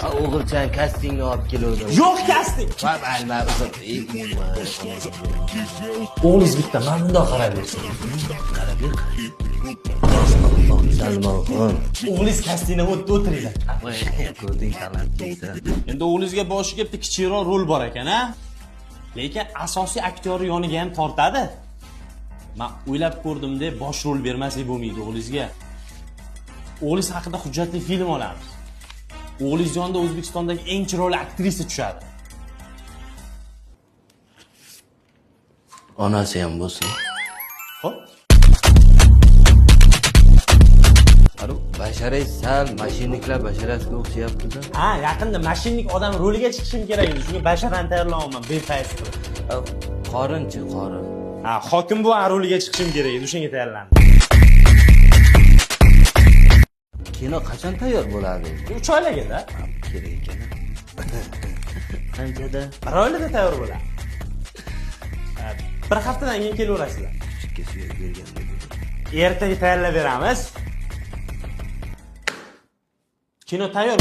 O'g'ilchan kastingni olib keluvdim. Yo'q kasting. Va albatta uzat. O'g'lingiz bitta mana bundoq qarab bersin. Qarab ber. Salmonxon. O'g'lingiz kastingdan o'tiringlar. Voy, ko'rding talantlisan. Endi o'g'lingizga boshiga bitta kichikroq rol bor ekan, a? Lekin asosiy aktyorni yoniga ham tortadi. Men o'ylab ko'rdim-da, bosh rol bermaslik bo'lmaydi o'g'lingizga. O'g'lingiz haqida hujjatli film olamiz. O'g'lingiz yonida O'zbekistondagi eng chiroyli aktrisa tushadi. Onasi ham bo'lsin. Xo'p. Aro, basharay sal mashinniklar basharasiga o'xshayapti-da. Ha, yaqinda mashinnik odam roliga chiqishim kerak edi. Shunga basharani tayyorlayapman, befayz qilib. Qorinchi, qorin. Ha, hokim bu roliga chiqishim kerak edi, o'shanga tayyorlandim. Kino qachon tayyor bo'ladi? 3 oyligida. Kerak ekan. Qanchada? 1 oyligida tayyor bo'ladi. Bir haftadan keyin kelaverasizlar. Chekka suyak berganda. Ertaga tayyorlab beramiz. Kino tayyor.